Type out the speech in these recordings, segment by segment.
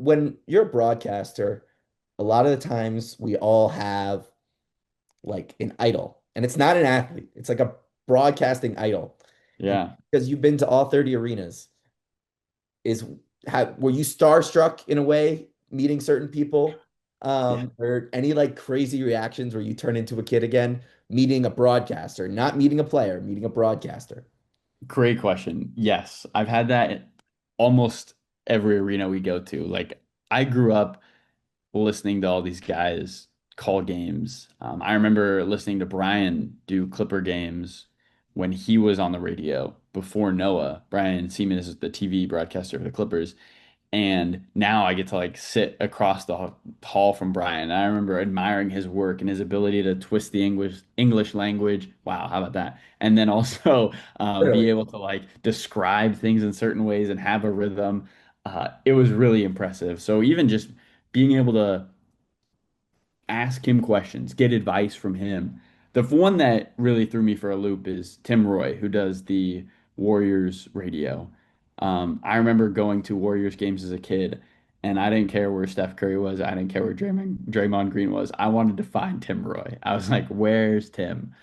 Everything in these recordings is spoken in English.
when you're a broadcaster, a lot of the times we all have like an idol, and it's not an athlete, it's like a broadcasting idol. And Yeah. because you've been to all 30 arenas, is were you starstruck in a way meeting certain people? Yeah. Or any like crazy reactions where you turn into a kid again, meeting a broadcaster, not meeting a player, meeting a broadcaster? Great question. Yes, I've had that in almost every arena we go to. Like I grew up listening to all these guys call games. I remember listening to Brian do Clipper games when he was on the radio before Noah. Brian Seaman is the TV broadcaster for the Clippers. And now I get to like sit across the hall from Brian. I remember admiring his work and his ability to twist the English language. Wow, how about that? And then also be Really? able to like describe things in certain ways and have a rhythm. It was really impressive. So even just being able to ask him questions, get advice from him. The one that really threw me for a loop is Tim Roy, who does the Warriors radio. I remember going to Warriors games as a kid, and I didn't care where Steph Curry was. I didn't care where Draymond Green was. I wanted to find Tim Roy. I was like, "Where's Tim?"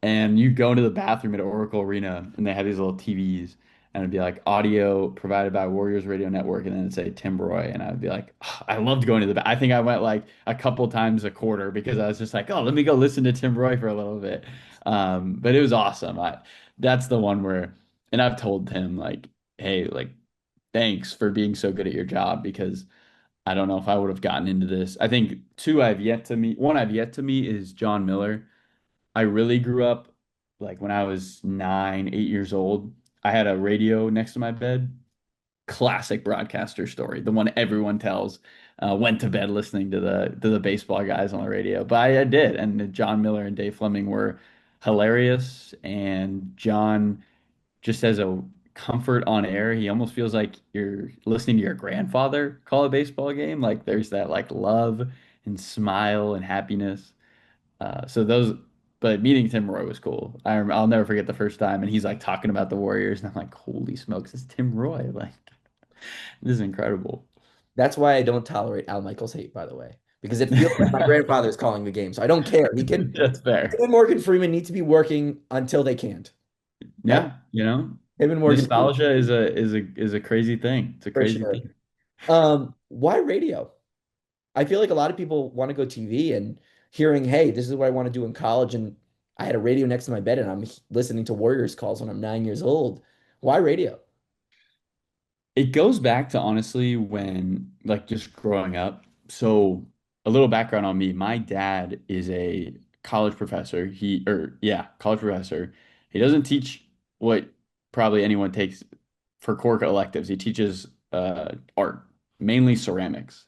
And you go into the bathroom at Oracle Arena, and they have these little TVs, and it'd be like audio provided by Warriors Radio Network, and then it'd say Tim Roy, and I'd be like, "Ugh, I loved going to I think I went like a couple times a quarter because I was just like, oh, let me go listen to Tim Roy for a little bit. But it was awesome. That's the one where, and I've told him like, hey, like, thanks for being so good at your job because I don't know if I would have gotten into this. I think two I've yet to meet. One I've yet to meet is John Miller. I really grew up like when I was 9, 8 years old. I had a radio next to my bed. Classic broadcaster story, the one everyone tells. Went to bed listening to the baseball guys on the radio, but I did. And John Miller and Dave Fleming were hilarious. And John just has a comfort on air. He almost feels like you're listening to your grandfather call a baseball game. Like there's that like love and smile and happiness. So those, but meeting Tim Roy was cool. I'll never forget the first time, and he's like talking about the Warriors, and I'm like, holy smokes, it's Tim Roy! Like, this is incredible. That's why I don't tolerate Al Michaels hate, by the way, because it feels like my grandfather's calling the game. So I don't care. That's Him fair. and Morgan Freeman need to be working until they can't. That's Yeah, you know, him and Morgan Freeman nostalgia is a crazy thing. It's a for crazy sure. thing. Why radio? I feel like a lot of people want to go TV and hearing, hey, this is what I want to do in college. And I had a radio next to my bed and I'm listening to Warriors calls when I'm 9 years old. Why radio? It goes back to honestly when like just growing up. So a little background on me. My dad is a college professor. College professor. He doesn't teach what probably anyone takes for core electives. He teaches art, mainly ceramics.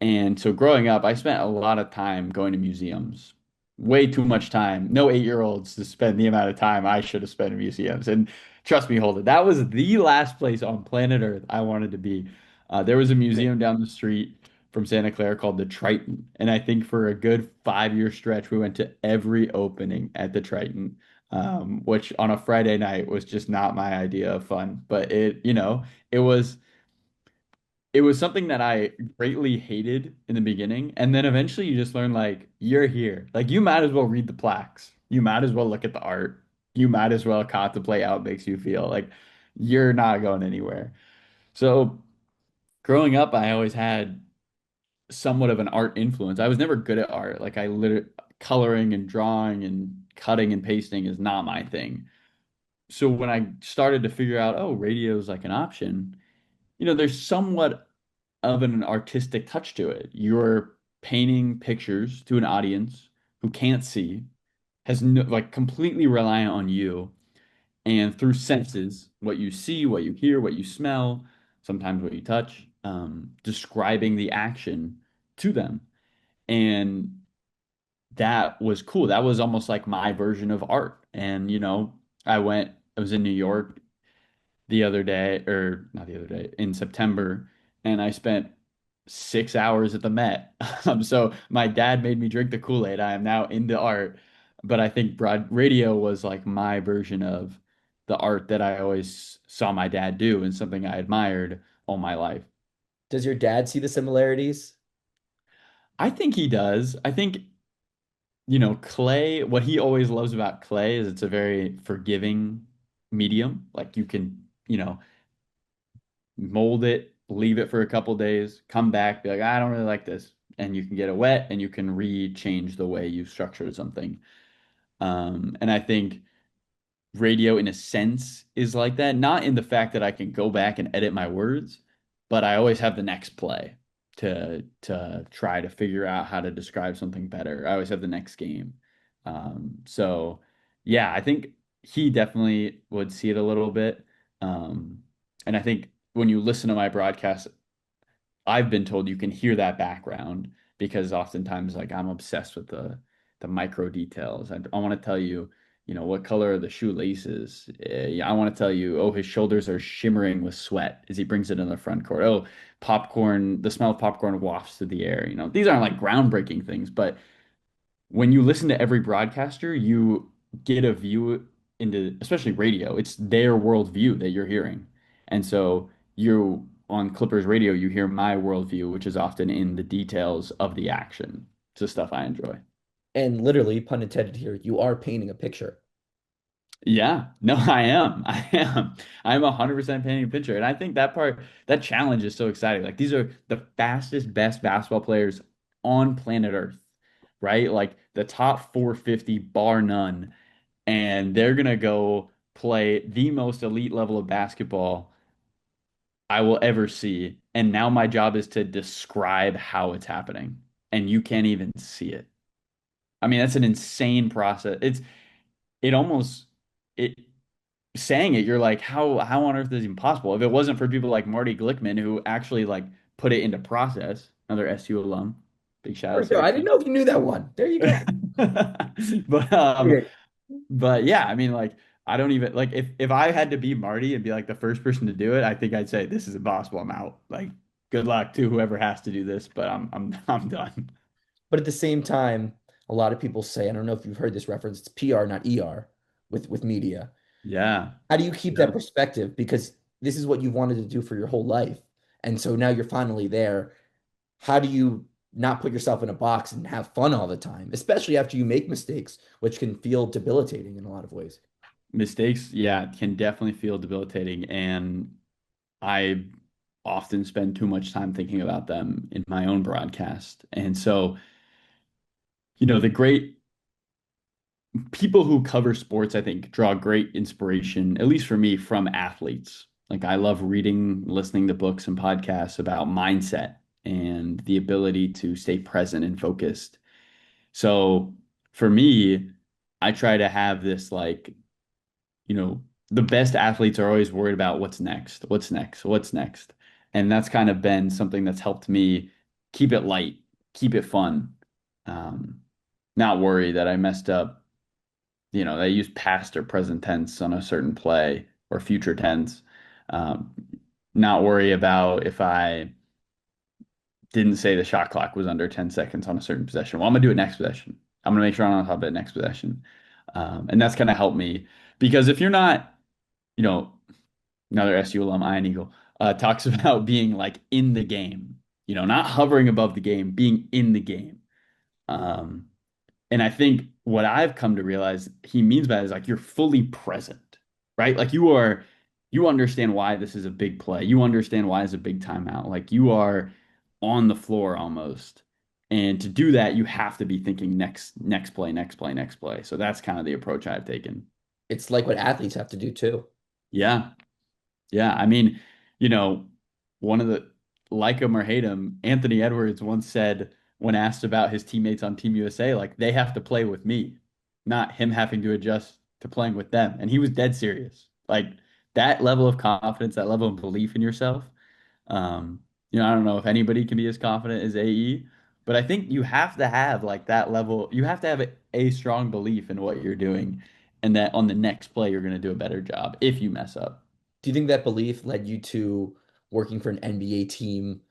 And so growing up, I spent a lot of time going to museums. Way too much time. No 8-year-olds to spend the amount of time I should have spent in museums. And trust me, Holden, that was the last place on planet Earth I wanted to be. There was a museum down the street from Santa Clara called the Triton. And I think for a good 5-year stretch, we went to every opening at the Triton, which on a Friday night was just not my idea of fun. But it was something that I greatly hated in the beginning. And then eventually you just learn like you're here. Like you might as well read the plaques. You might as well look at the art. You might as well contemplate how it makes you feel. Like you're not going anywhere. So growing up, I always had somewhat of an art influence. I was never good at art. Like I literally coloring and drawing and cutting and pasting is not my thing. So when I started to figure out, oh, radio is like an option, there's somewhat of an artistic touch to it. You're painting pictures to an audience who can't see, has no, like completely reliant on you, and through senses, what you see, what you hear, what you smell, sometimes what you touch, describing the action to them. And that was cool. That was almost like my version of art. And, I was in New York the other day, or not the other day, in September, and I spent 6 hours at the Met. So my dad made me drink the Kool-Aid. I am now into art, but I think broad radio was like my version of the art that I always saw my dad do and something I admired all my life. Does your dad see the similarities? I think he does. I think, Clay, what he always loves about Clay is it's a very forgiving medium. Like you can, mold it, leave it for a couple days, come back, be like, I don't really like this. And you can get it wet and you can re-change the way you've structured something. And I think radio in a sense is like that, not in the fact that I can go back and edit my words, but I always have the next play to try to figure out how to describe something better. I always have the next game. So yeah, I think he definitely would see it a little bit. Um, and I think when you listen to my broadcast, I've been told you can hear that background because oftentimes like I'm obsessed with the micro details. I want to tell you, what color are the shoelaces? Yeah, I want to tell you, oh, his shoulders are shimmering with sweat as he brings it in the front court. Oh, popcorn, the smell of popcorn wafts through the air. These aren't like groundbreaking things, but when you listen to every broadcaster, you get a view into, especially radio, it's their worldview that you're hearing. And so you on Clippers radio, you hear my worldview, which is often in the details of the action. It's the stuff I enjoy. And literally, pun intended here, you are painting a picture. Yeah, no, I am. I am. I'm 100% painting a picture. And I think that part, that challenge is so exciting. Like these are the fastest, best basketball players on planet Earth, right? Like the top 450 bar none. And they're gonna go play the most elite level of basketball I will ever see. And now my job is to describe how it's happening. And you can't even see it. I mean, that's an insane process. It almost it saying it, you're like, how on earth is it even possible? If it wasn't for people like Marty Glickman who actually like put it into process, another SU alum. Big shout There out we go. I didn't Syracuse. know if you knew that one. There you go. But Okay. yeah, I mean like I don't even like if I had to be Marty and be like the first person to do it, I think I'd say this is impossible. I'm out. Like good luck to whoever has to do this, but I'm done. But at the same time, a lot of people say, I don't know if you've heard this reference, it's PR, not ER with media. Yeah. How do you keep that Yeah. perspective? Because this is what you've wanted to do for your whole life. And so now you're finally there. How do you not put yourself in a box and have fun all the time, especially after you make mistakes, which can feel debilitating in a lot of ways? Mistakes, yeah, can definitely feel debilitating and I often spend too much time thinking about them in my own broadcast. And so, the great people who cover sports, I think, draw great inspiration, at least for me, from athletes. Like I love reading, listening to books and podcasts about mindset and the ability to stay present and focused. So for me, I try to have this like, the best athletes are always worried about what's next, what's next, what's next. And that's kind of been something that's helped me keep it light, keep it fun. Um, Not worry that I messed up, I use past or present tense on a certain play or future tense. Um, Not worry about if I didn't say the shot clock was under 10 seconds on a certain possession. Well, I'm gonna do it next possession. I'm gonna make sure I'm on top of it next possession. And that's gonna help me because if you're not, you know, another SU alum, Iron Eagle, talks about being like in the game, not hovering above the game, being in the game. Um, And I think what I've come to realize he means by it is like you're fully present, right? Like you understand why this is a big play. You understand why it's a big timeout. Like you are on the floor almost. And to do that, you have to be thinking next play, next play, next play. So that's kind of the approach I've taken. It's like what athletes have to do too. Yeah. Yeah. I mean, you know, one of the like him or hate him, Anthony Edwards once said when asked about his teammates on Team USA, like they have to play with me, not him having to adjust to playing with them. And he was dead serious. Like that level of confidence, that level of belief in yourself. Um, I don't know if anybody can be as confident as AE, but I think you have to have like that level. You have to have a strong belief in what you're doing and that on the next play you're going to do a better job if you mess up. Do you think that belief led you to working for an NBA team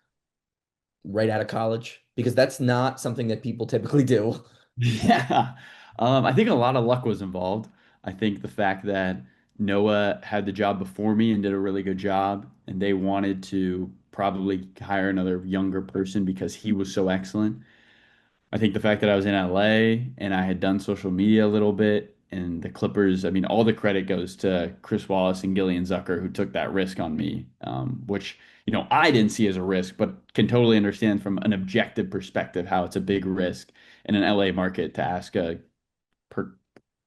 right out of college? Because that's not something that people typically do. Yeah. I think a lot of luck was involved. I think the fact that Noah had the job before me and did a really good job, and they wanted to probably hire another younger person because he was so excellent. I think the fact that I was in LA and I had done social media a little bit and the Clippers, I mean, all the credit goes to Chris Wallace and Gillian Zucker who took that risk on me, which, I didn't see as a risk, but can totally understand from an objective perspective how it's a big risk in an LA market to ask per,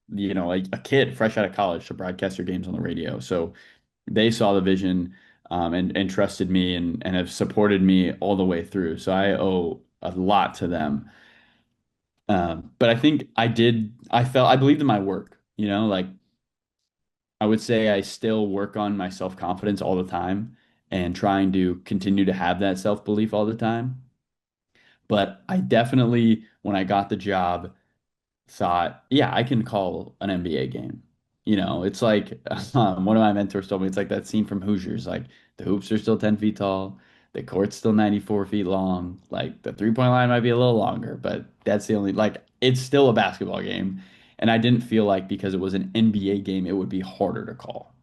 like a kid fresh out of college to broadcast your games on the radio. So they saw the vision, and trusted me and have supported me all the way through. So I owe a lot to them. But I think I believed in my work, like I would say I still work on my self-confidence all the time and trying to continue to have that self-belief all the time. But I definitely, when I got the job, thought, yeah, I can call an NBA game. It's like one of my mentors told me it's like that scene from Hoosiers. Like the hoops are still 10 feet tall, the court's still 94 feet long. Like the three-point line might be a little longer, but that's the only like it's still a basketball game. And I didn't feel like because it was an NBA game, it would be harder to call.